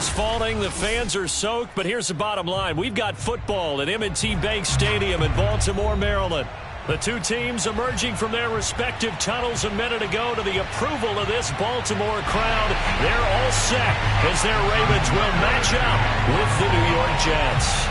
is falling. The fans are soaked, but here's the bottom line. We've got football at M&T Bank Stadium in Baltimore, Maryland. The two teams emerging from their respective tunnels a minute ago to the approval of this Baltimore crowd. They're all set as their Ravens will match up with the New York Jets.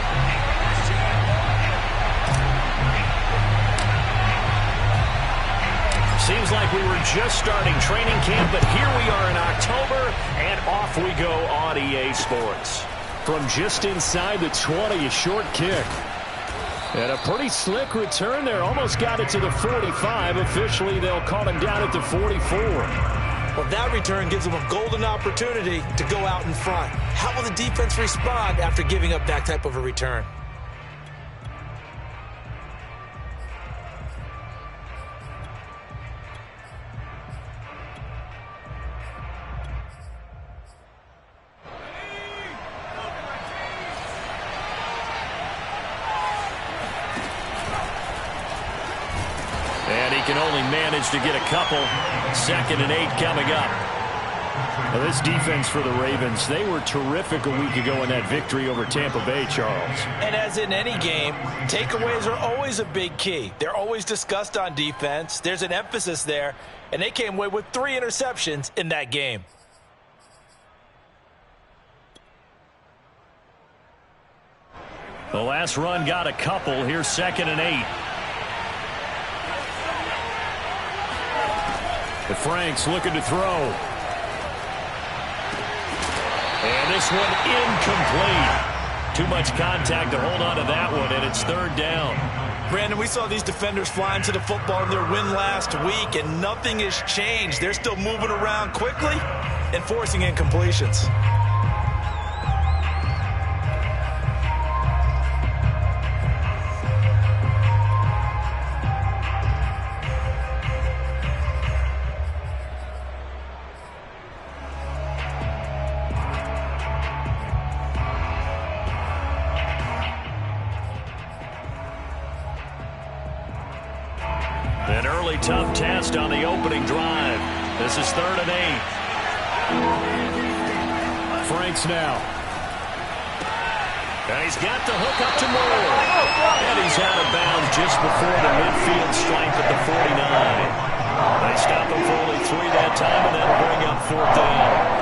Seems like we were just starting training camp, but here we are in October, and off we go on EA Sports. From just inside the 20, a short kick. And a pretty slick return there. Almost got it to the 45. Officially, they'll call him down at the 44. Well, that return gives them a golden opportunity to go out in front. How will the defense respond after giving up that type of a return? Can only manage to get a couple. 2nd and 8 coming up. Well, this defense for the Ravens, they were terrific a week ago in that victory over Tampa Bay, Charles. And as in any game, takeaways are always a big key. They're always discussed on defense. There's an emphasis there, and they came away with 3 interceptions in that game. The last run got a couple. Here's 2nd and 8. The Franks looking to throw. And this one incomplete. Too much contact to hold on to that one, and it's 3rd down. Brandon, we saw these defenders flying to the football in their win last week, and nothing has changed. They're still moving around quickly and forcing incompletions. An early tough test on the opening drive. This is 3rd and 8. Franks now. And he's got the hook up to Moore. And he's out of bounds just before the midfield stripe at the 49. They stop him for only 3 that time, and that'll bring up 4th down.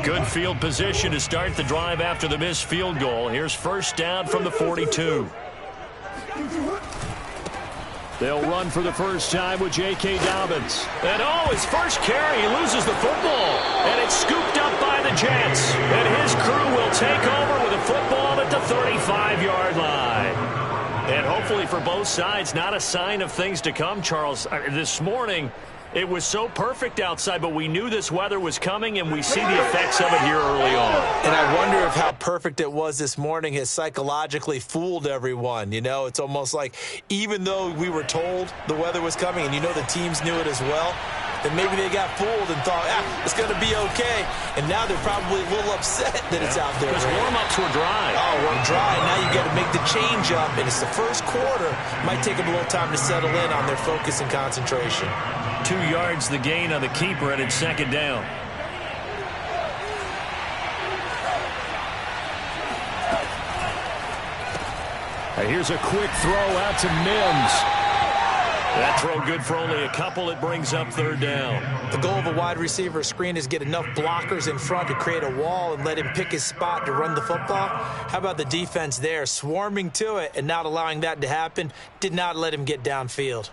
Good field position to start the drive after the missed field goal. Here's 1st down from the 42. They'll run for the first time with J.K. Dobbins. And his first carry, he loses the football. And it's scooped up by the Jets. And his crew will take over with a football at the 35-yard line. And hopefully for both sides, not a sign of things to come, Charles. This morning, it was so perfect outside, but we knew this weather was coming, and we see the effects of it here early on. And I wonder if how perfect it was this morning has psychologically fooled everyone. You know, it's almost like even though we were told the weather was coming, and you know the teams knew it as well, then maybe they got fooled and thought, it's going to be okay. And now they're probably a little upset that it's out there. Because warm-ups were dry. Oh, we're dry. Now you got to make the change up, and it's the first quarter. Might take them a little time to settle in on their focus and concentration. 2 yards the gain on the keeper, and it's 2nd down. Here's a quick throw out to Mims. That throw good for only a couple. It brings up 3rd down. The goal of a wide receiver screen is get enough blockers in front to create a wall and let him pick his spot to run the football. How about the defense there, swarming to it and not allowing that to happen? Did not let him get downfield.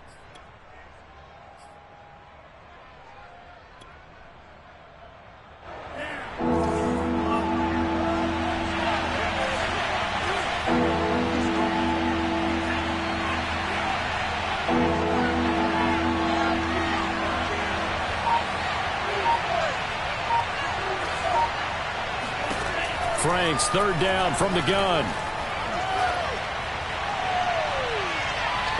Franks, third down from the gun.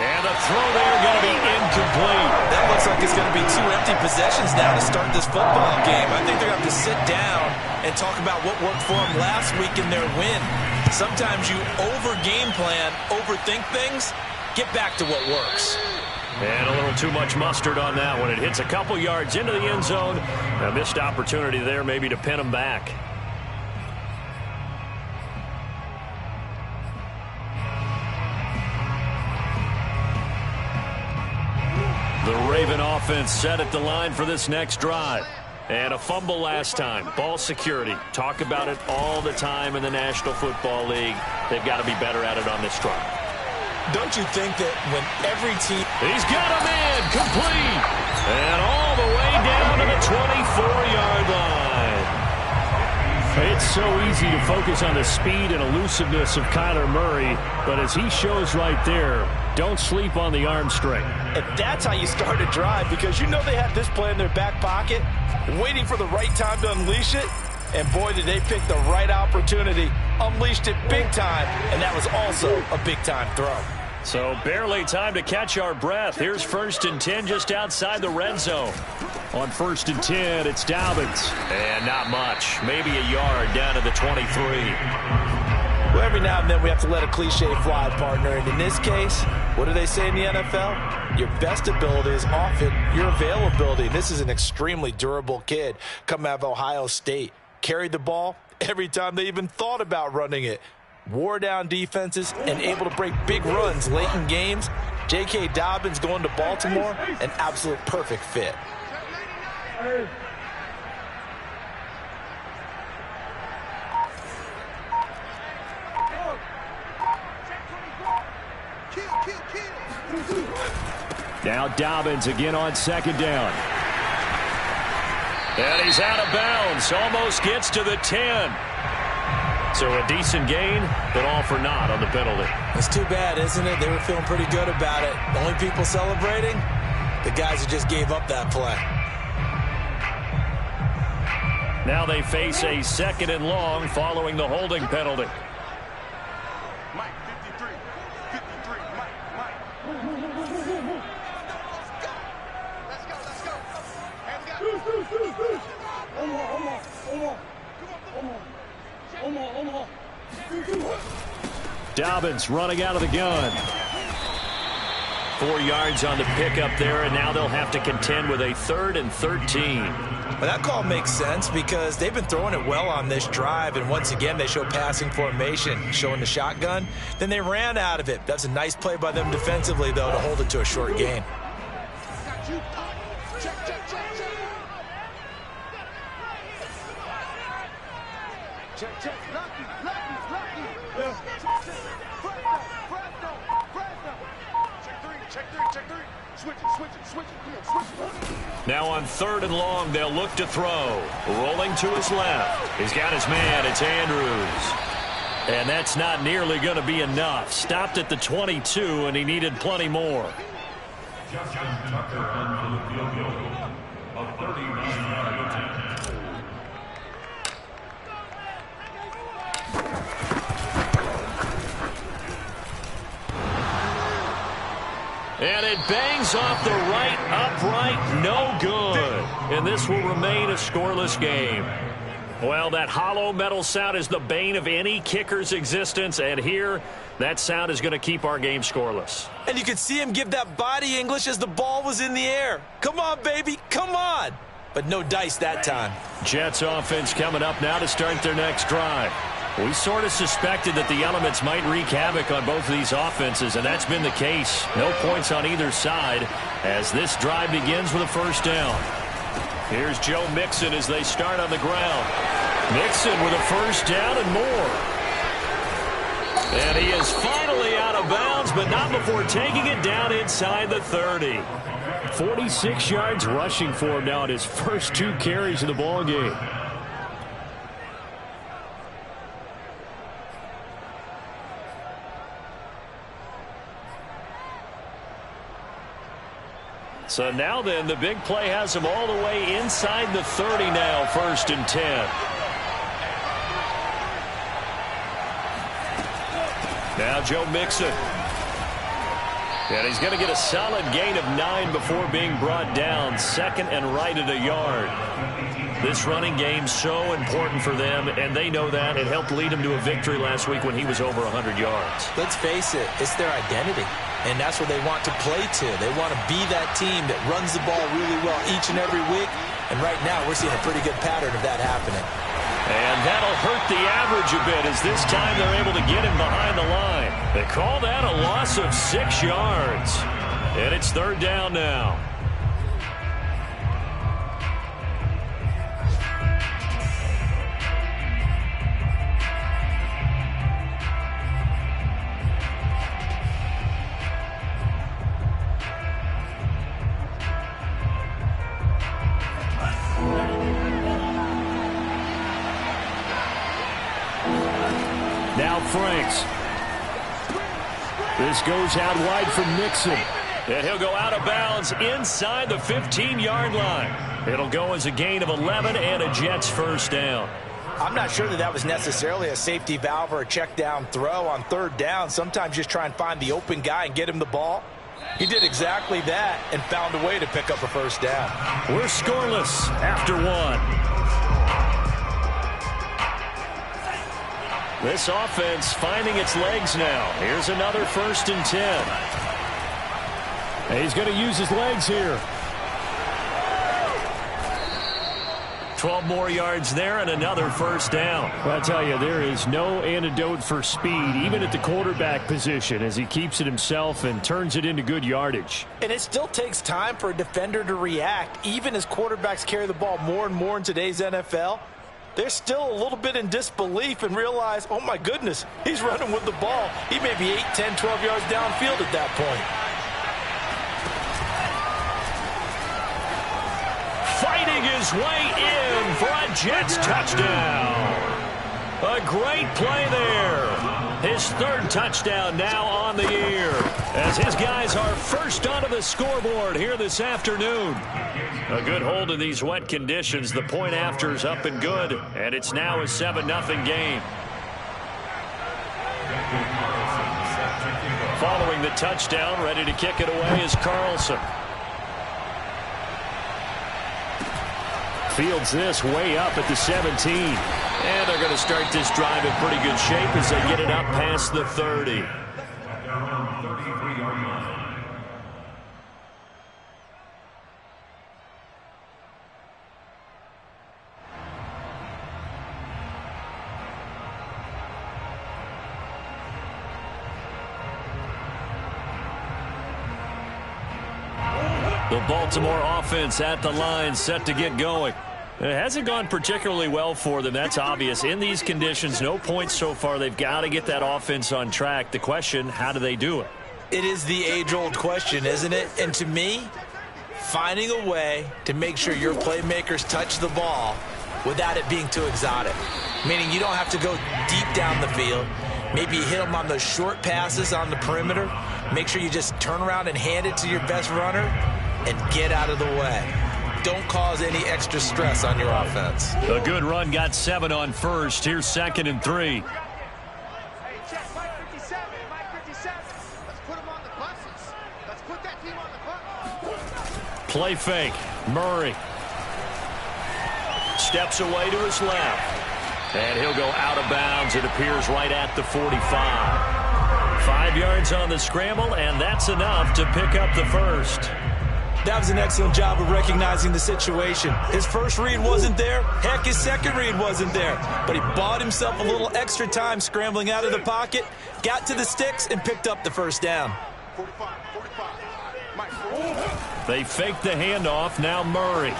And the throw there going to be incomplete. That looks like it's going to be 2 empty possessions now to start this football game. I think they're going to have to sit down and talk about what worked for them last week in their win. Sometimes you over-game plan, overthink things, get back to what works. And a little too much mustard on that one. It hits a couple yards into the end zone. A missed opportunity there maybe to pin them back. The Raven offense set at the line for this next drive. And a fumble last time. Ball security. Talk about it all the time in the National Football League. They've got to be better at it on this drive. Don't you think that when every team... He's got a man complete. And all the way down to the 24-yard line. It's so easy to focus on the speed and elusiveness of Kyler Murray. But as he shows right there, don't sleep on the arm strength. And that's how you start a drive, because you know they had this play in their back pocket, waiting for the right time to unleash it. And boy, did they pick the right opportunity. Unleashed it big time, and that was also a big-time throw. So barely time to catch our breath. Here's 1st and 10 just outside the red zone. On 1st and 10, it's Dobbins. And not much. Maybe a yard down to the 23. Well, every now and then we have to let a cliche fly, partner. And in this case, what do they say in the NFL? Your best ability is often your availability. This is an extremely durable kid coming out of Ohio State. Carried the ball every time they even thought about running it. Wore down defenses and able to break big runs late in games. J.K. Dobbins going to Baltimore, an absolute perfect fit. Now Dobbins again on 2nd down. And he's out of bounds. Almost gets to the 10. So a decent gain, but all for naught on the penalty. It's too bad, isn't it? They were feeling pretty good about it. The only people celebrating, the guys who just gave up that play. Now they face a 2nd and long following the holding penalty. Mike, 53, Mike. Let's go. Dobbins running out of the gun. 4 yards on the pickup there, and now they'll have to contend with a 3rd and 13. Well, that call makes sense because they've been throwing it well on this drive, and once again they show passing formation, showing the shotgun. Then they ran out of it. That's a nice play by them defensively, though, to hold it to a short gain. Check. Lucky. Check three. Switch it. Now on 3rd and long, they'll look to throw. Rolling to his left. He's got his man. It's Andrews. And that's not nearly going to be enough. Stopped at the 22, and he needed plenty more. Justin Tucker on the field goal of 39 yards. And it bangs off the right upright, no good. And this will remain a scoreless game. Well, that hollow metal sound is the bane of any kicker's existence, and here, that sound is going to keep our game scoreless. And you could see him give that body English as the ball was in the air. Come on, baby, come on. But no dice that time. Jets offense coming up now to start their next drive. We sort of suspected that the elements might wreak havoc on both of these offenses, and that's been the case. No points on either side as this drive begins with a 1st down. Here's Joe Mixon as they start on the ground. Mixon with a 1st down and more. And he is finally out of bounds, but not before taking it down inside the 30. 46 yards rushing for him now in his first 2 carries of the ball game. So now then, the big play has him all the way inside the 30 now, 1st and 10. Now Joe Mixon. And he's going to get a solid gain of 9 before being brought down. Second and right at a yard. This running game so important for them, and they know that. It helped lead him to a victory last week when he was over 100 yards. Let's face it, it's their identity, and that's what they want to play to. They want to be that team that runs the ball really well each and every week, and right now we're seeing a pretty good pattern of that happening. And that'll hurt the average a bit as this time they're able to get him behind the line. They call that a loss of 6 yards, and it's third down now. Now Franks. This goes out wide for Mixon. And he'll go out of bounds inside the 15-yard line. It'll go as a gain of 11 and a Jets first down. I'm not sure that was necessarily a safety valve or a check down throw on third down. Sometimes just try and find the open guy and get him the ball. He did exactly that and found a way to pick up a first down. We're scoreless after one. This offense finding its legs now. Here's another 1st and 10. He's going to use his legs here. 12 more yards there and another first down. Well, I tell you, there is no antidote for speed, even at the quarterback position, as he keeps it himself and turns it into good yardage. And it still takes time for a defender to react, even as quarterbacks carry the ball more and more in today's NFL. They're still a little bit in disbelief and realize, oh my goodness, he's running with the ball. He may be 8, 10, 12 yards downfield at that point. Fighting his way in for a Jets touchdown. A great play there. His 3rd touchdown now on the year, as his guys are first onto the scoreboard here this afternoon. A good hold in these wet conditions. The point after is up and good, and it's now a 7-0 game. Following the touchdown, ready to kick it away is Carlson. Fields this way up at the 17. And they're going to start this drive in pretty good shape as they get it up past the 30. The Baltimore offense at the line, set to get going. It hasn't gone particularly well for them. That's obvious. In these conditions, no points so far. They've got to get that offense on track. The question, how do they do it? It is the age-old question, isn't it? And to me, finding a way to make sure your playmakers touch the ball without it being too exotic. Meaning you don't have to go deep down the field. Maybe you hit them on those short passes on the perimeter. Make sure you just turn around and hand it to your best runner and get out of the way. Don't cause any extra stress on your offense. A good run, got 7 on first. Here's 2nd and 3. Hey, check, Mike 57, Mike 57. Let's put him on the buses. Let's put that team on the bus. Play fake. Murray steps away to his left. And he'll go out of bounds. It appears right at the 45. 5 yards on the scramble, and that's enough to pick up the first. That was an excellent job of recognizing the situation. His first read wasn't there. Heck, his second read wasn't there. But he bought himself a little extra time scrambling out of the pocket, got to the sticks, and picked up the first down. 45, 45. Mike, 45. They fake the handoff. Now Murray.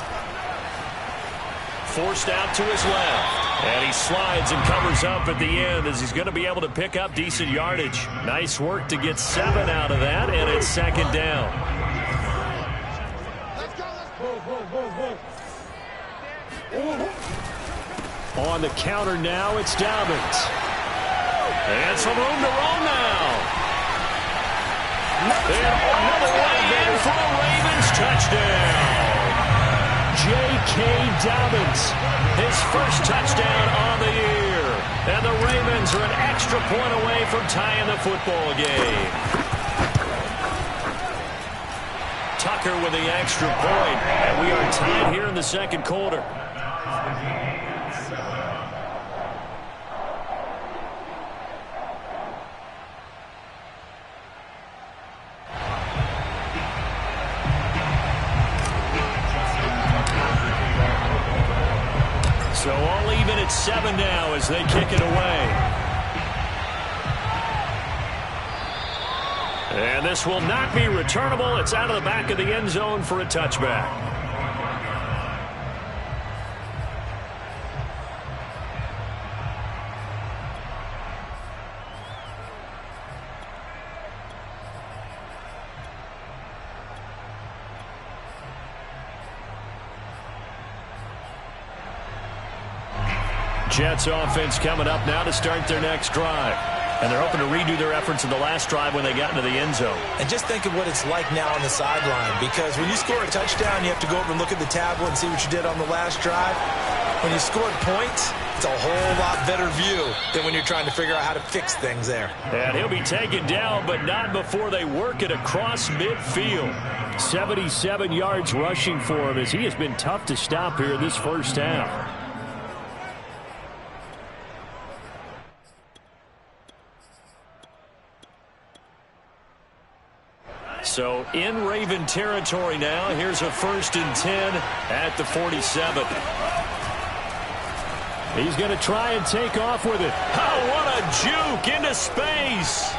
Forced out to his left. And he slides and covers up at the end as he's going to be able to pick up decent yardage. Nice work to get 7 out of that, and it's 2nd down. On the counter now, it's Dobbins. And some room to roll now. And all the way in for a Ravens touchdown. J.K. Dobbins, his first touchdown on the year. And the Ravens are an extra point away from tying the football game. Tucker with the extra point, and we are tied here in the second quarter. So all even at 7 now as they kick it away. And this will not be returnable. It's out of the back of the end zone for a touchback. Jets offense coming up now to start their next drive. And they're hoping to redo their efforts in the last drive when they got into the end zone. And just think of what it's like now on the sideline, because when you score a touchdown, you have to go over and look at the tablet and see what you did on the last drive. When you scored points, it's a whole lot better view than when you're trying to figure out how to fix things there. And he'll be taken down, but not before they work it across midfield. 77 yards rushing for him as he has been tough to stop here in this first half. So in Raven territory now. Here's a 1st and 10 at the 47. He's going to try and take off with it. Oh, what a juke into space.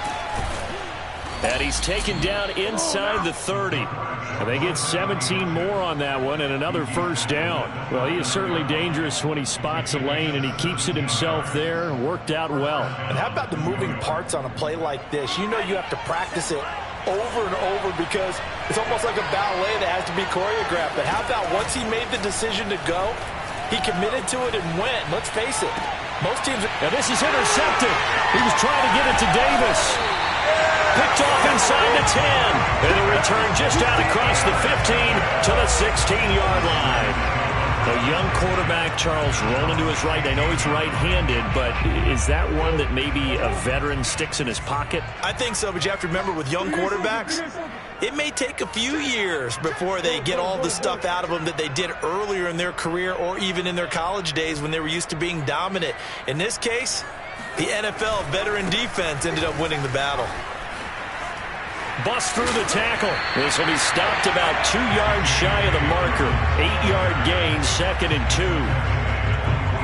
And he's taken down inside the 30. And they get 17 more on that one and another first down. Well, he is certainly dangerous when he spots a lane, and he keeps it himself there. Worked out well. And how about the moving parts on a play like this? You know you have to practice it over and over because it's almost like a ballet that has to be choreographed. But how about once he made the decision to go, he committed to it and went. Let's face it, most teams... Now this is intercepted. He was trying to get it to Davis. Picked off inside the 10. And a return just out across the 15 to the 16-yard line. A young quarterback, Charles, rolling to his right. I know he's right-handed, but is that one that maybe a veteran sticks in his pocket? I think so, but you have to remember with young quarterbacks, it may take a few years before they get all the stuff out of them that they did earlier in their career or even in their college days when they were used to being dominant. In this case, the NFL veteran defense ended up winning the battle. Bust through the tackle. This will be stopped about 2 yards shy of the marker. 8-yard gain, 2nd and 2.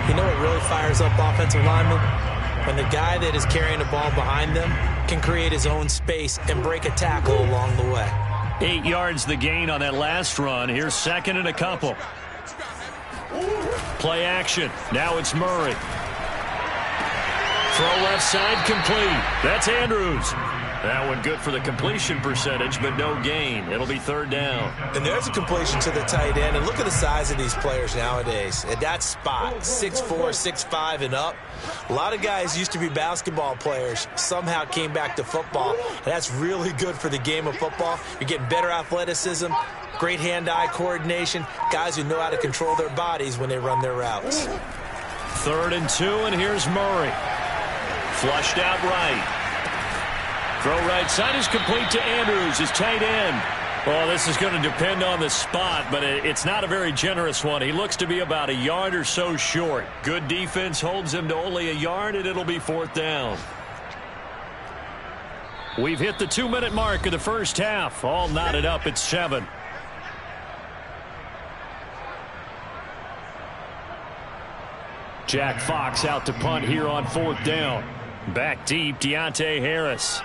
You know what really fires up offensive linemen? When the guy that is carrying the ball behind them can create his own space and break a tackle along the way. 8 yards the gain on that last run. Here's 2nd and a couple. Play action. Now it's Murray. Throw left side complete. That's Andrews. That one good for the completion percentage, but no gain. It'll be 3rd down. And there's a completion to the tight end. And look at the size of these players nowadays. At that spot, 6'4", 6'5", and up. A lot of guys used to be basketball players, somehow came back to football. And that's really good for the game of football. You're getting better athleticism, great hand-eye coordination, guys who know how to control their bodies when they run their routes. 3rd and 2, and here's Murray. Flushed out right. Throw right side is complete to Andrews, his tight end. Well, this is going to depend on the spot, but it's not a very generous one. He looks to be about a yard or so short. Good defense holds him to only a yard, and it'll be 4th down. We've hit the 2-minute mark of the first half. All knotted up at 7. Jack Fox out to punt here on 4th down. Back deep, Deontay Harris.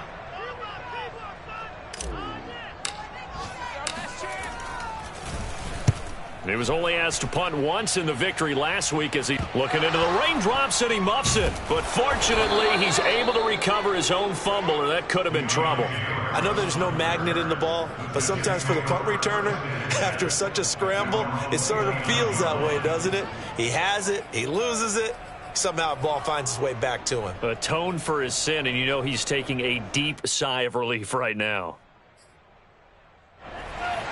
He was only asked to punt once in the victory last week as he looking into the raindrops and he muffs it. But fortunately, he's able to recover his own fumble, or that could have been trouble. I know there's no magnet in the ball, but sometimes for the punt returner, after such a scramble, it sort of feels that way, doesn't it? He has it, he loses it, somehow the ball finds its way back to him. Atone for his sin, and you know he's taking a deep sigh of relief right now.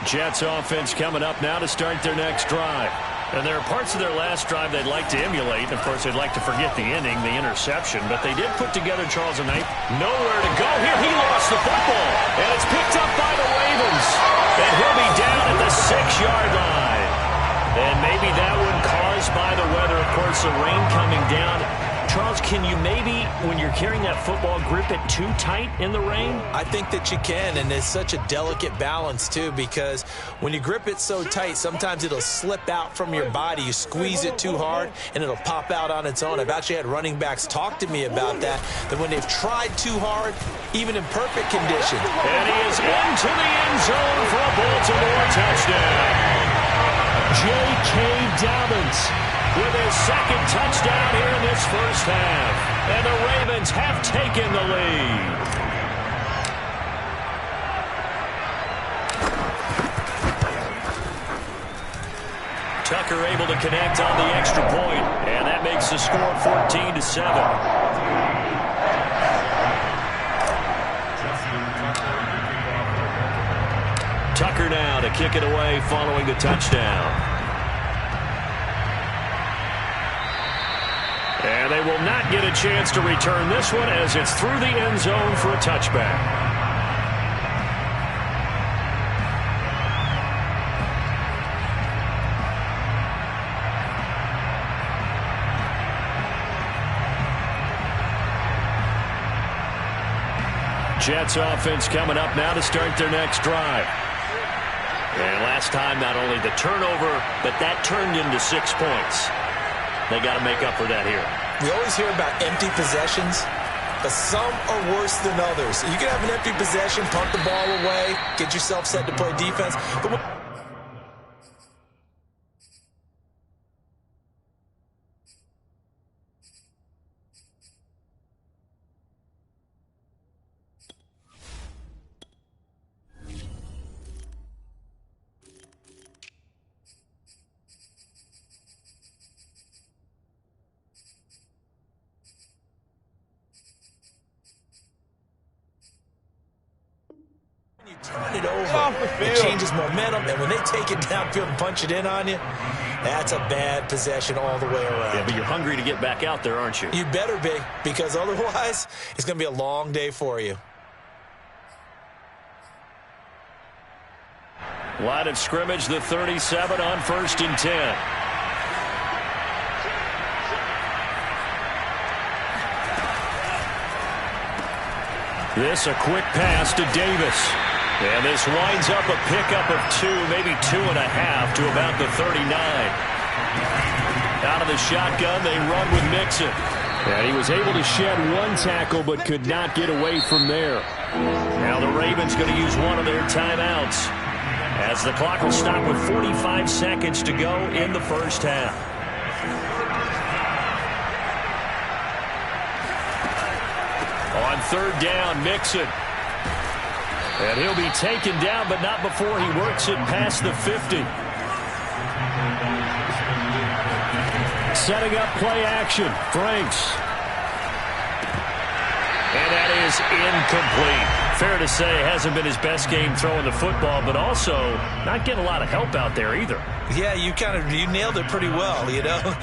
Jets offense coming up now to start their next drive. And there are parts of their last drive they'd like to emulate. And, of course, they'd like to forget the inning, the interception. But they did put together Charles Knight. Nowhere to go here. He lost the football. And it's picked up by the Ravens. And he'll be down at the 6-yard line. And maybe that one caused by the weather. Of course, the rain coming down. Charles, can you maybe, when you're carrying that football, grip it too tight in the rain? I think that you can, and it's such a delicate balance, too, because when you grip it so tight, sometimes it'll slip out from your body. You squeeze it too hard, and it'll pop out on its own. I've actually had running backs talk to me about that when they've tried too hard, even in perfect condition. And he is into the end zone for a Baltimore touchdown. J.K. Dobbins with his second touchdown here in this first half. And the Ravens have taken the lead. Tucker able to connect on the extra point, and that makes the score 14-7. Tucker now to kick it away following the touchdown. And they will not get a chance to return this one as it's through the end zone for a touchback. Jets offense coming up now to start their next drive. And last time, not only the turnover, but that turned into 6 points. They got to make up for that here. We always hear about empty possessions, but some are worse than others. You can have an empty possession, punt the ball away, get yourself set to play defense. But you turn it over, it changes momentum, and when they take it downfield and punch it in on you, that's a bad possession all the way around. Yeah, but you're hungry to get back out there, aren't you? You better be, because otherwise, it's going to be a long day for you. Line of scrimmage, the 37 on 1st and 10. This a quick pass to Davis. And this winds up a pickup of 2, maybe 2.5 to about the 39. Out of the shotgun, they run with Mixon. And he was able to shed 1 tackle but could not get away from there. Now the Ravens going to use one of their timeouts as the clock will stop with 45 seconds to go in the first half. On 3rd down, Mixon. And he'll be taken down, but not before he works it past the 50. Setting up play action. Franks. And that is incomplete. Fair to say, it hasn't been his best game throwing the football, but also not getting a lot of help out there either. Yeah, you nailed it pretty well, you know.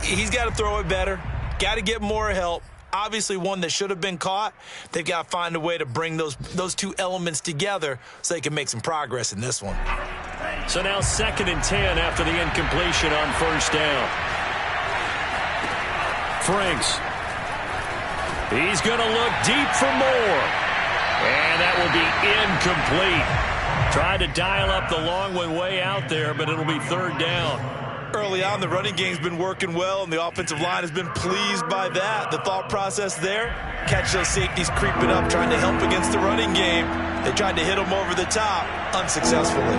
He's got to throw it better. Got to get more help. Obviously one that should have been caught. They've got to find a way to bring those two elements together so they can make some progress in this one. So now 2nd and 10 after the incompletion on 1st down. Franks. He's going to look deep for more. And that will be incomplete. Tried to dial up the long one way out there, but it'll be 3rd down. Early on, the running game's been working well, and the offensive line has been pleased by that. The thought process there, catch those safeties creeping up, trying to help against the running game. They tried to hit them over the top, unsuccessfully.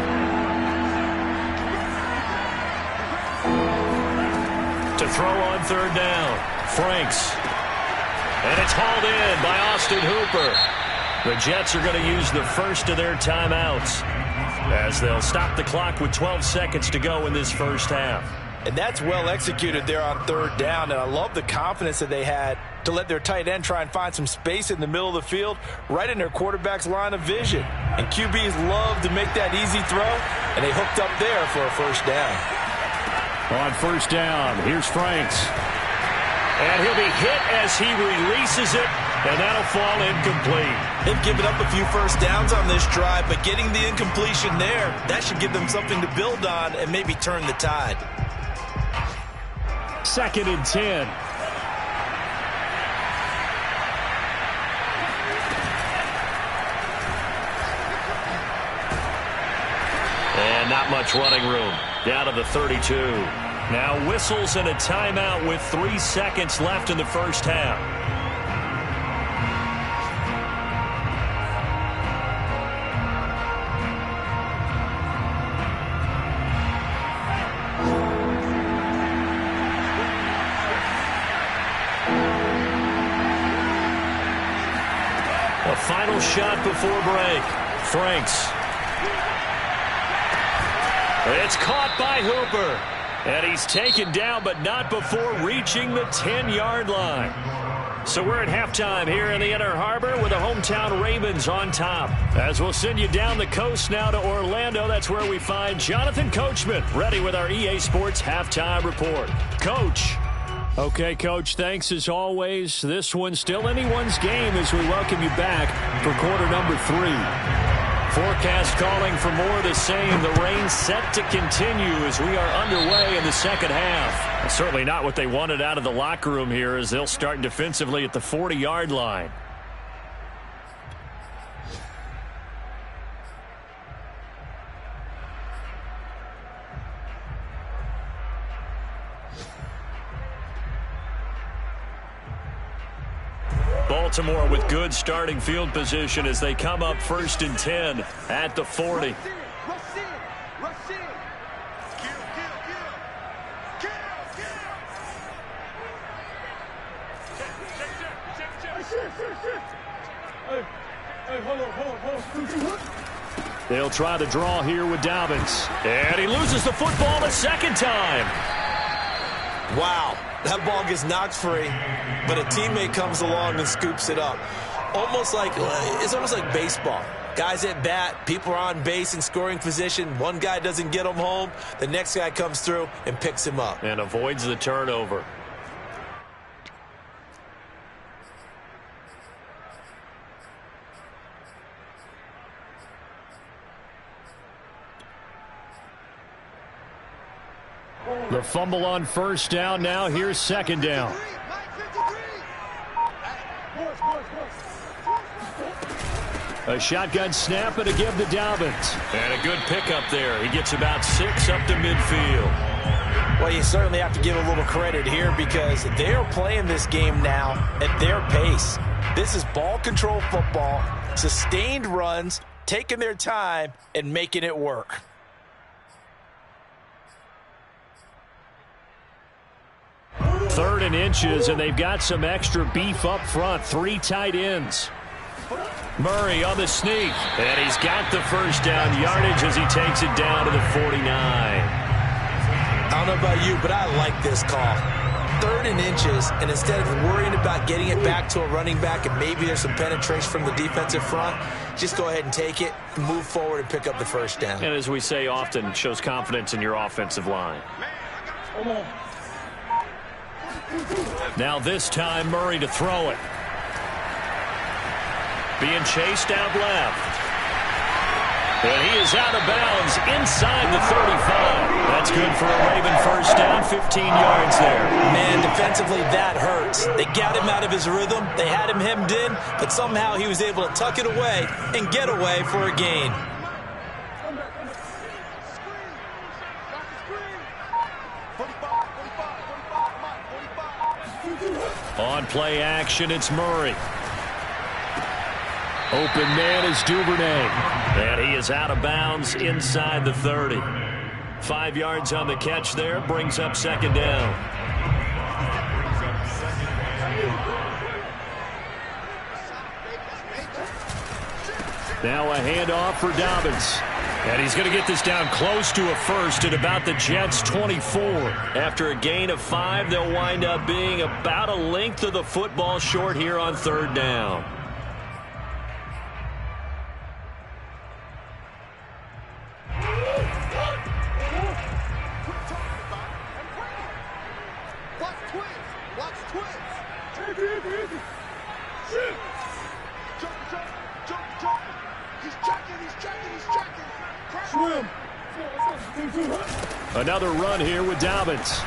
To throw on 3rd down, Franks. And it's hauled in by Austin Hooper. The Jets are going to use the first of their timeouts as they'll stop the clock with 12 seconds to go in this first half. And that's well executed there on 3rd down, and I love the confidence that they had to let their tight end try and find some space in the middle of the field, right in their quarterback's line of vision. And QBs love to make that easy throw, and they hooked up there for a 1st down. On first down, here's Franks. And he'll be hit as he releases it, and that'll fall incomplete. They've given up a few first downs on this drive, but getting the incompletion there, that should give them something to build on and maybe turn the tide. 2nd and 10. And not much running room. Down to the 32. Now whistles and a timeout with 3 seconds left in the first half. A final shot before break. Franks. It's caught by Hooper. And he's taken down, but not before reaching the 10-yard line. So we're at halftime here in the Inner Harbor with the hometown Ravens on top. As we'll send you down the coast now to Orlando, that's where we find Jonathan Coachman, ready with our EA Sports Halftime Report. Coach. Okay, Coach, thanks as always. This one's still anyone's game as we welcome you back for quarter number 3. Forecast calling for more of the same. The rain set to continue as we are underway in the second half. Certainly not what they wanted out of the locker room here as they'll start defensively at the 40-yard line. Baltimore with good starting field position as they come up 1st and 10 at the 40. They'll try the draw here with Dobbins. And he loses the football a second time. Wow, that ball gets knocked free, but a teammate comes along and scoops it up. It's almost like baseball. Guys at bat, people are on base in scoring position. One guy doesn't get him home. The next guy comes through and picks him up. And avoids the turnover. The fumble on first down. Now here's second down. A shotgun snap and a give to Dobbins. And a good pickup there. He gets about 6 up to midfield. Well, you certainly have to give a little credit here because they are playing this game now at their pace. This is ball control football, sustained runs, taking their time, and making it work. Third and inches, and they've got some extra beef up front. 3 tight ends. Murray on the sneak, and he's got the first down yardage as he takes it down to the 49. I don't know about you, but I like this call. 3rd and inches, and instead of worrying about getting it back to a running back and maybe there's some penetration from the defensive front, just go ahead and take it, move forward, and pick up the first down. And as we say often, shows confidence in your offensive line. Now this time, Murray to throw it. Being chased out left. And he is out of bounds inside the 35. That's good for a Raven first down, 15 yards there. Man, defensively, that hurts. They got him out of his rhythm. They had him hemmed in, but somehow he was able to tuck it away and get away for a gain. On play action, it's Murray. Open man is Duvernay. And he is out of bounds inside the 30. 5 yards on the catch there. Brings up second down. Now a handoff for Dobbins. And he's going to get this down close to a first at about the Jets' 24. After a gain of 5, they'll wind up being about a length of the football short here on third down. Another run here with Dobbins.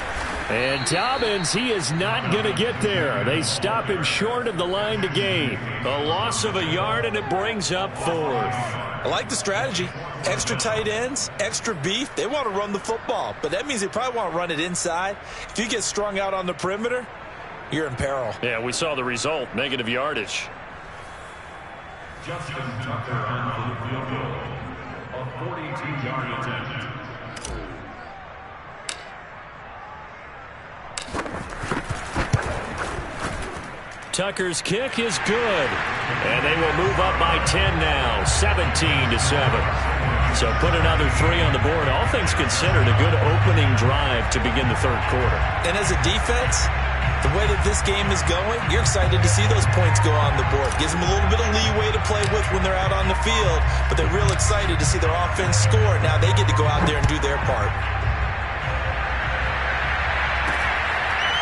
And Dobbins, he is not going to get there. They stop him short of the line to gain. A loss of a yard, and it brings up 4th. I like the strategy. Extra tight ends, extra beef. They want to run the football, but that means they probably want to run it inside. If you get strung out on the perimeter, you're in peril. Yeah, we saw the result, negative yardage. Justin Tucker on for the field goal. A 42-yard attempt. Tucker's kick is good. And they will move up by 10 now, 17-7. So put another 3 on the board. All things considered, a good opening drive to begin the third quarter. And as a defense, the way that this game is going, you're excited to see those points go on the board. Gives them a little bit of leeway to play with when they're out on the field, but they're real excited to see their offense score. Now they get to go out there and do their part.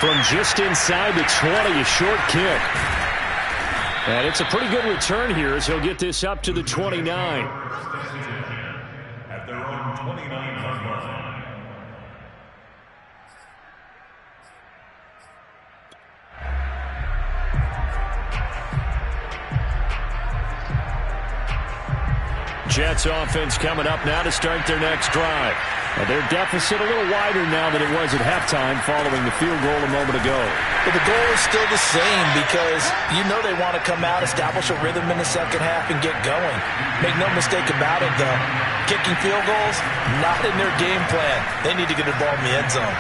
From just inside the 20, a short kick. And it's a pretty good return here as he'll get this up to the 29. At their own 29-yard line. Jets offense coming up now to start their next drive. Their deficit a little wider now than it was at halftime following the field goal a moment ago. But the goal is still the same because you know they want to come out, establish a rhythm in the second half, and get going. Make no mistake about it, though. Kicking field goals, not in their game plan. They need to get the ball in the end zone.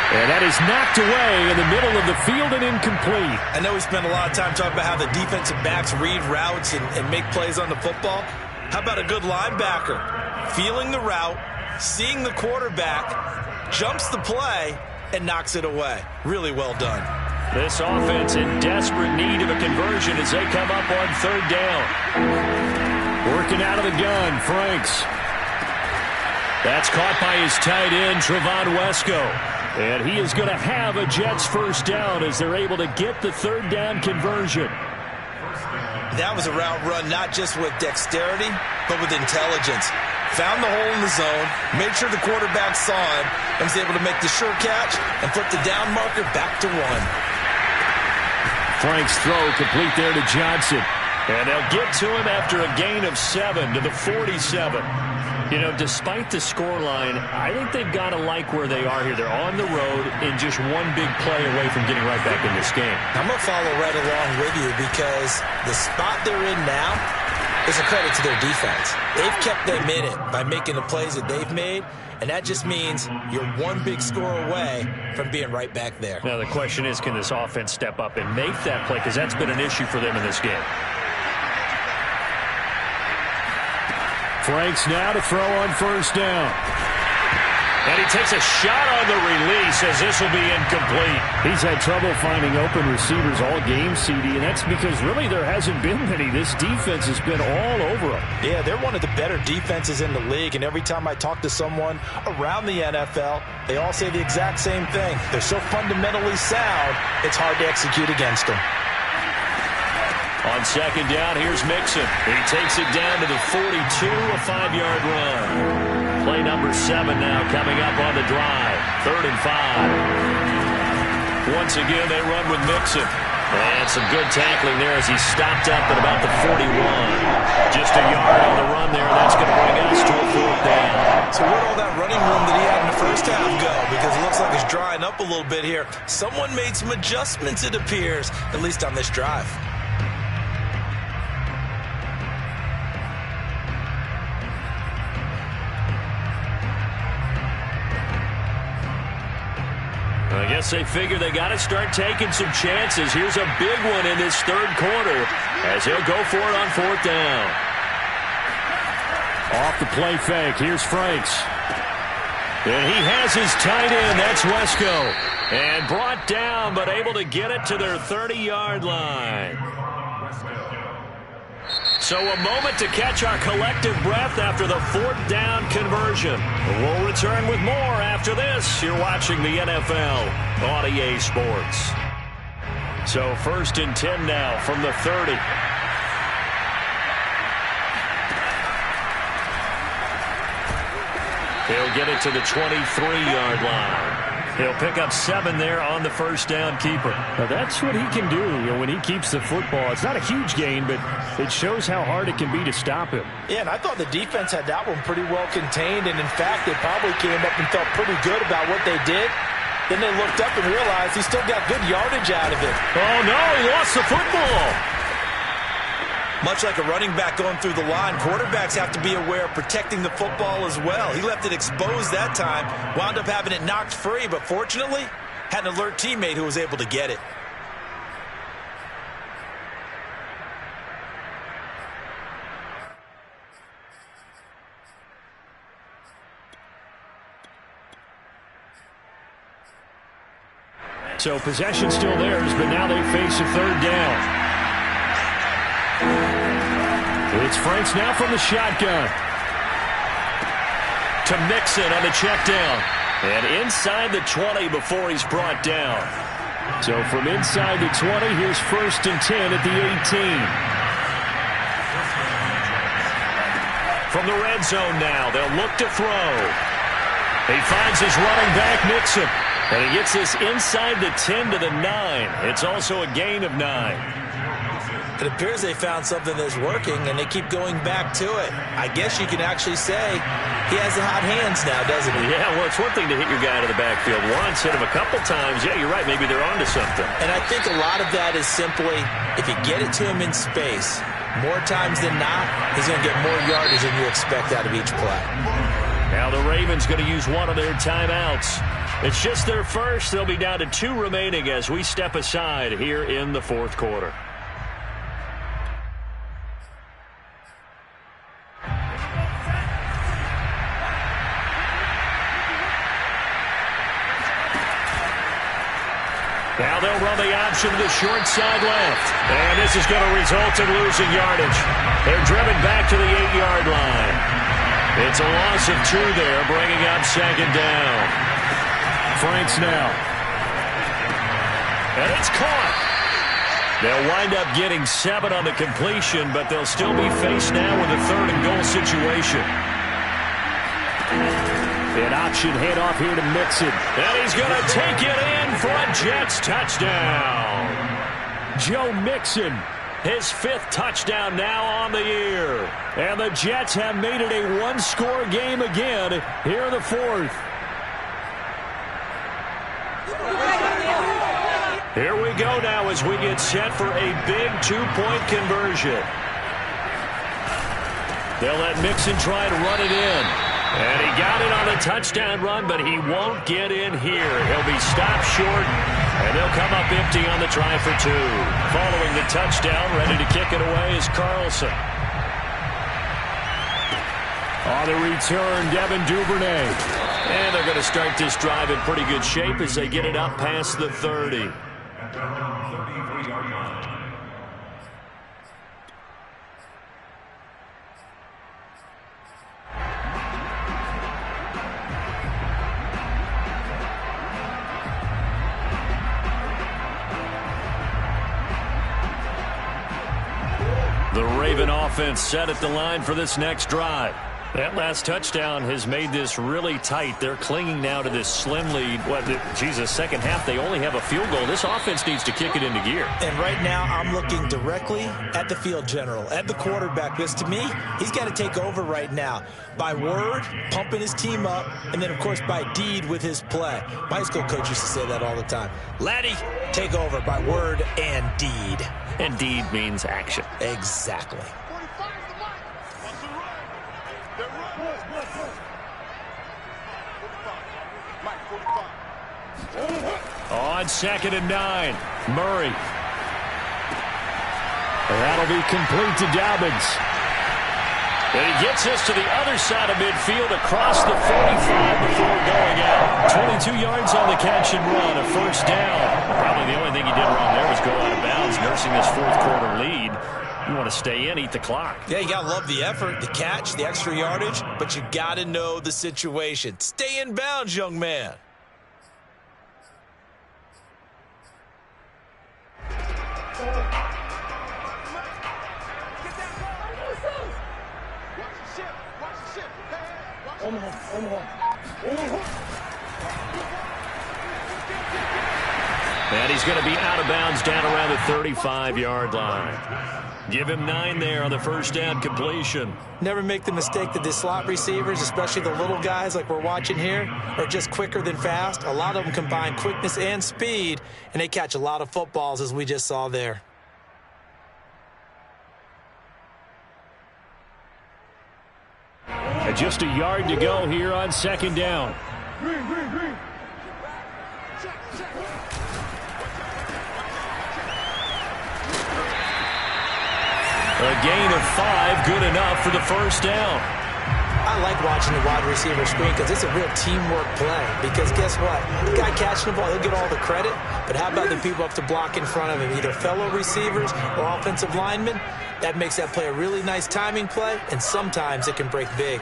And that is knocked away in the middle of the field and incomplete. I know we spent a lot of time talking about how the defensive backs read routes and make plays on the football. How about a good linebacker? Feeling the route, seeing the quarterback, jumps the play, and knocks it away. Really well done. This offense in desperate need of a conversion as they come up on third down. Working out of the gun, Franks. That's caught by his tight end, Trevon Wesco. And he is going to have a Jets first down as they're able to get the third down conversion. That was a route run not just with dexterity, but with intelligence. Found the hole in the zone, made sure the quarterback saw him, and was able to make the sure catch and flip the down marker back to 1. Frank's throw complete there to Johnson. And they'll get to him after a gain of 7 to the 47. You know, despite the scoreline, I think they've got to like where they are here. They're on the road in just one big play away from getting right back in this game. I'm going to follow right along with you because the spot they're in now is a credit to their defense. They've kept them in it by making the plays that they've made, and that just means you're one big score away from being right back there. Now, the question is, can this offense step up and make that play? Because that's been an issue for them in this game. Franks now to throw on first down. And he takes a shot on the release as this will be incomplete. He's had trouble finding open receivers all game, CD, and that's because really there hasn't been many. This defense has been all over them. Yeah, they're one of the better defenses in the league, and every time I talk to someone around the NFL, they all say the exact same thing. They're so fundamentally sound, it's hard to execute against them. On second down, here's Mixon. He takes it down to the 42, a 5-yard run. Play number 7 now coming up on the drive. 3rd and 5. Once again, they run with Mixon. And some good tackling there as he stopped up at about the 41. Just a yard on the run there. That's going to bring us to a 4th down. So where'd all that running room that he had in the first half go? Because it looks like it's drying up a little bit here. Someone made some adjustments, it appears, at least on this drive. I guess they figure they got to start taking some chances. Here's a big one in this third quarter as he'll go for it on 4th down. Off the play fake. Here's Franks. And he has his tight end. That's Wesco. And brought down, but able to get it to their 30-yard line. So a moment to catch our collective breath after the 4th down conversion. We'll return with more after this. You're watching the NFL on EA Sports. So 1st and 10 now from the 30. He'll get it to the 23-yard line. He'll pick up 7 there on the first down keeper. Now that's what he can do, when he keeps the football. It's not a huge gain, but it shows how hard it can be to stop him. Yeah, and I thought the defense had that one pretty well contained, and in fact, they probably came up and felt pretty good about what they did. Then they looked up and realized he still got good yardage out of it. Oh, no, he lost the football. Much like a running back going through the line, quarterbacks have to be aware of protecting the football as well. He left it exposed that time, wound up having it knocked free, but fortunately, had an alert teammate who was able to get it. So possession still theirs, but now they face a 3rd down. It's Franks now from the shotgun. To Mixon on the check down. And inside the 20 before he's brought down. So from inside the 20, here's 1st and 10 at the 18. From the red zone now, they'll look to throw. He finds his running back, Mixon. And he gets this inside the 10 to the 9. It's also a gain of 9. It appears they found something that's working, and they keep going back to it. I guess you can actually say he has the hot hands now, doesn't he? Yeah, well, it's one thing to hit your guy to the backfield once, hit him a couple times. Yeah, you're right. Maybe they're onto something. And I think a lot of that is simply if you get it to him in space, more times than not, he's going to get more yardage than you expect out of each play. Now the Ravens going to use one of their timeouts. It's just their first. They'll be down to 2 remaining as we step aside here in the 4th quarter. Now they'll run the option to the short side left. And this is going to result in losing yardage. They're driven back to the 8-yard line. It's a loss of 2 there, bringing up 2nd down. Franks now. And it's caught. They'll wind up getting 7 on the completion, but they'll still be faced now with a 3rd and goal situation. An option handoff here to Mixon. And he's going to take it in for a Jets touchdown. Joe Mixon. His 5th touchdown now on the year. And the Jets have made it a one-score game again here in the 4th. Here we go now as we get set for a big 2-point conversion. They'll let Mixon try to run it in. And he got it on the touchdown run, but he won't get in here. He'll be stopped short, and they'll come up empty on the try for 2. Following the touchdown, ready to kick it away is Carlson. On the return, Devin Duvernay. And they're going to start this drive in pretty good shape as they get it up past the 30. At their own 33-yard line. The Raven offense set at the line for this next drive. That last touchdown has made this really tight. They're clinging now to this slim lead. Second half, they only have a field goal. This offense needs to kick it into gear. And right now, I'm looking directly at the field general, at the quarterback, because to me, he's got to take over right now. By word, pumping his team up, and then, of course, by deed with his play. My high school coach used to say that all the time. Laddie, take over by word and deed. And deed means action. Exactly. On 2nd and 9, Murray. That'll be complete to Dobbins. And he gets us to the other side of midfield across the 45 before going out. 22 yards on the catch and run, a 1st down. Probably the only thing he did wrong there was go out of bounds, nursing this 4th quarter lead. You want to stay in, eat the clock. Yeah, you got to love the effort, the catch, the extra yardage, but you got to know the situation. Stay in bounds, young man. And he's going to be out of bounds down around the 35-yard line. Give him 9 there on the first down completion. Never make the mistake that the slot receivers, especially the little guys like we're watching here, are just quicker than fast. A lot of them combine quickness and speed, and they catch a lot of footballs, as we just saw there. And just a yard to go here on second down. A gain of 5, good enough for the first down. I like watching the wide receiver screen because it's a real teamwork play. Because guess what? The guy catching the ball, he'll get all the credit. But how about the people up to block in front of him, either fellow receivers or offensive linemen? That makes that play a really nice timing play, and sometimes it can break big.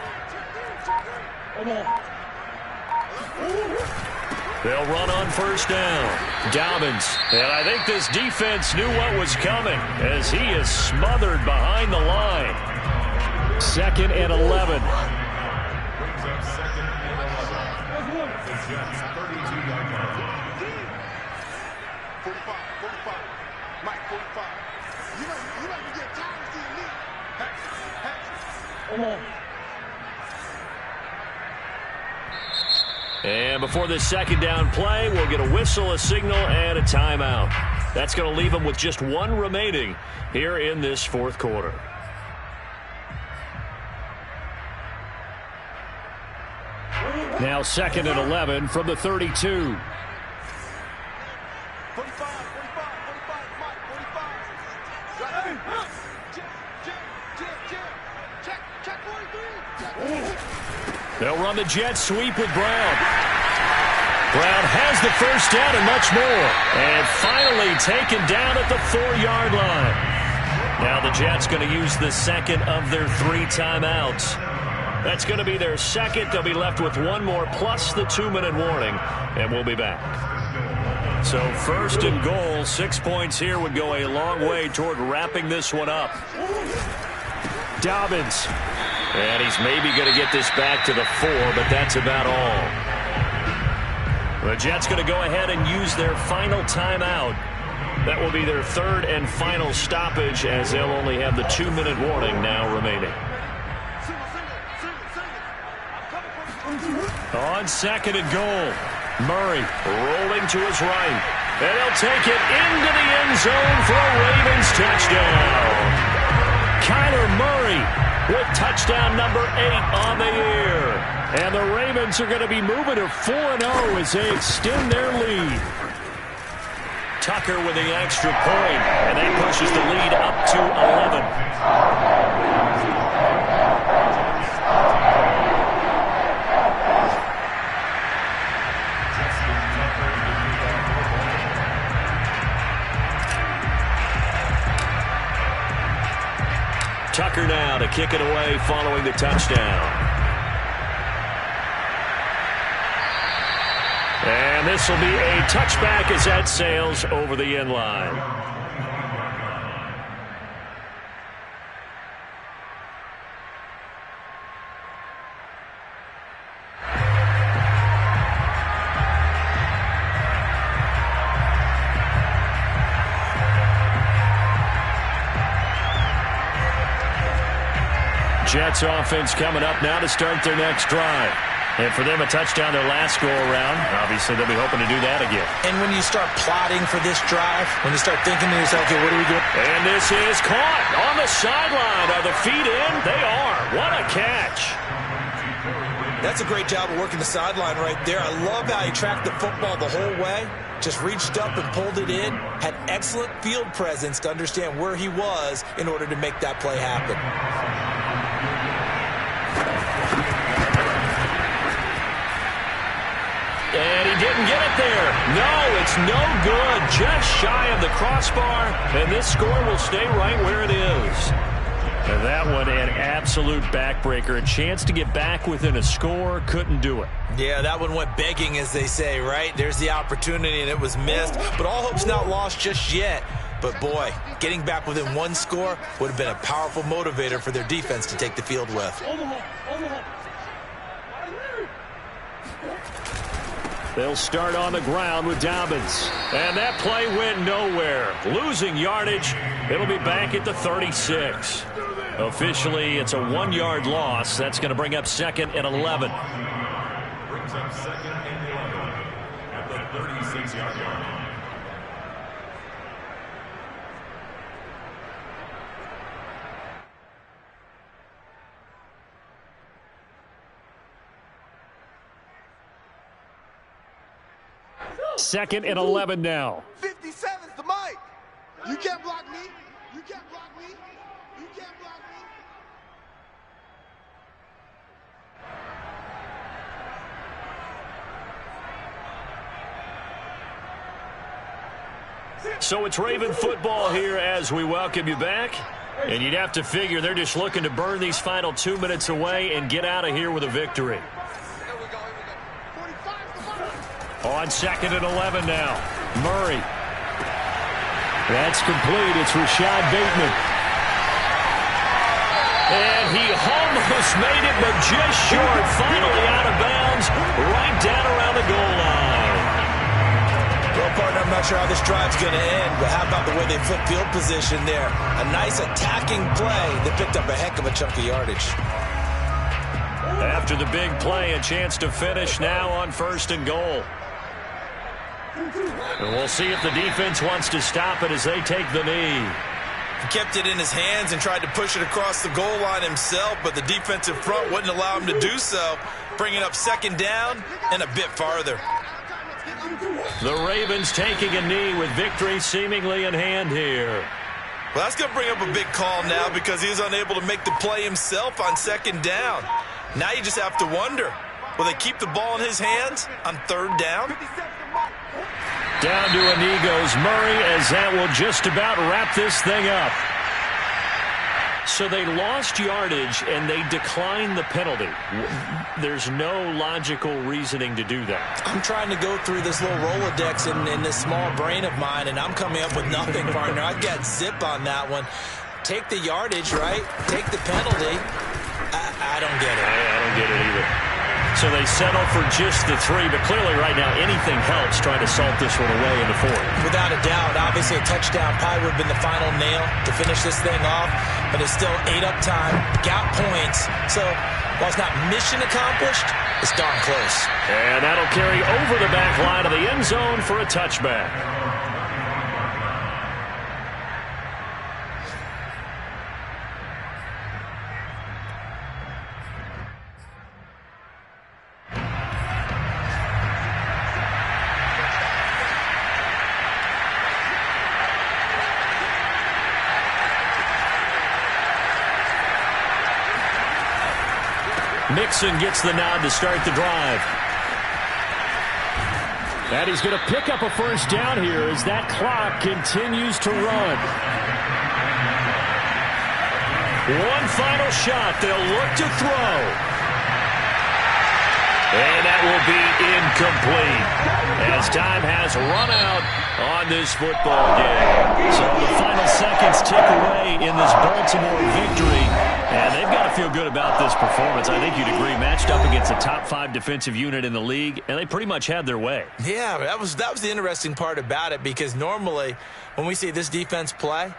They'll run on first down. Dobbins. And I think this defense knew what was coming as he is smothered behind the line. 2nd and 11. Brings up 2nd and 11. The Jets 32-yard line. 45. Mike, 45. You might be getting tired of seeing me. Hey. And before this second down play, we'll get a whistle, a signal, and a timeout. That's going to leave them with just 1 remaining here in this fourth quarter. Now 2nd and 11 from the 32. 45, Mike, 45. Check 43. They'll run the jet sweep with Brown. Brown has the first down and much more. And finally taken down at the 4-yard line. Now the Jets going to use the second of their 3 timeouts. That's going to be their second. They'll be left with 1 more plus the 2-minute warning. And we'll be back. So 1st and goal, 6 points here would go a long way toward wrapping this one up. Dobbins. And he's maybe going to get this back to the 4, but that's about all. The Jets going to go ahead and use their final timeout. That will be their 3rd and final stoppage, as they'll only have the 2-minute warning now remaining. On 2nd and goal, Murray rolling to his right. And he'll take it into the end zone for a Ravens touchdown. Kyler Murray with touchdown number 8 on the year. And the Ravens are going to be moving to 4-0 as they extend their lead. Tucker with the extra point, and that pushes the lead up to 11. Tucker now to kick it away following the touchdown. And this will be a touchback as that sails over the end line. Jets offense coming up now to start their next drive. And for them, a touchdown their last go-around. Obviously, they'll be hoping to do that again. And when you start plotting for this drive, when you start thinking to yourself, okay, what do we do? And this is caught on the sideline. Are the feet in? They are. What a catch. That's a great job of working the sideline right there. I love how he tracked the football the whole way. Just reached up and pulled it in. Had excellent field presence to understand where he was in order to make that play happen. And he didn't get it there. No, it's no good. Just shy of the crossbar. And this score will stay right where it is. And that one, an absolute backbreaker. A chance to get back within a score. Couldn't do it. Yeah, that one went begging, as they say, right? There's the opportunity, and it was missed. But all hope's not lost just yet. But boy, getting back within one score would have been a powerful motivator for their defense to take the field with. They'll start on the ground with Dobbins. And that play went nowhere. Losing yardage. It'll be back at the 36. Officially, it's a 1-yard loss. That's going to bring up 2nd and 11. Brings up 2nd and 11 at the 36-yard line. Second and 11 now. 57's the mic. You can't block me. You can't block me. You can't block me. So it's Raven football here as we welcome you back. And you'd have to figure they're just looking to burn these final 2 minutes away and get out of here with a victory. On 2nd and 11 now. Murray. That's complete. It's Rashad Bateman. And he almost made it, but just short. Finally out of bounds, right down around the goal line. Well, partner, I'm not sure how this drive's going to end, but how about the way they flip field position there? A nice attacking play that picked up a heck of a chunk of yardage. After the big play, a chance to finish now on 1st and goal. And we'll see if the defense wants to stop it as they take the knee. He kept it in his hands and tried to push it across the goal line himself, but the defensive front wouldn't allow him to do so, bringing up 2nd down and a bit farther. The Ravens taking a knee with victory seemingly in hand here. Well, that's going to bring up a big call now because he was unable to make the play himself on 2nd down. Now you just have to wonder, will they keep the ball in his hands on 3rd down? Down to a knee goes Murray as that will just about wrap this thing up. So they lost yardage and they declined the penalty. There's no logical reasoning to do that. I'm trying to go through this little Rolodex in this small brain of mine, and I'm coming up with nothing, partner. I got zip on that one. Take the yardage, right? Take the penalty. I don't get it. I don't get it either. So they settle for just the 3, but clearly right now anything helps trying to salt this one away in the 4th. Without a doubt, obviously a touchdown probably would have been the final nail to finish this thing off, but it's still ate up time, got points. So while it's not mission accomplished, it's darn close. And that'll carry over the back line of the end zone for a touchback. Mixon gets the nod to start the drive. And he's going to pick up a 1st down here as that clock continues to run. One final shot. They'll look to throw. And that will be incomplete as time has run out on this football game. So the final seconds tick away in this Baltimore victory. And they've got to feel good about this performance. I think you'd agree. Matched up against a top 5 defensive unit in the league, and they pretty much had their way. Yeah, that was the interesting part about it, because normally when we see this defense play,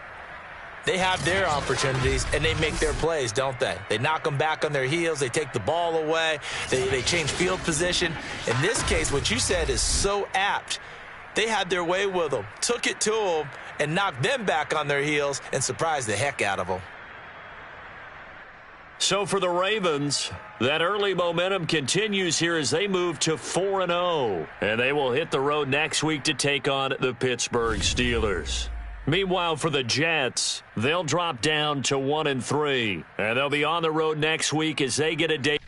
they have their opportunities and they make their plays, don't they? They knock them back on their heels. They take the ball away. They change field position. In this case, what you said is so apt. They had their way with them, took it to them, and knocked them back on their heels and surprised the heck out of them. So for the Ravens, that early momentum continues here as they move to 4-0. And they will hit the road next week to take on the Pittsburgh Steelers. Meanwhile, for the Jets, they'll drop down to 1-3. And they'll be on the road next week as they get a day.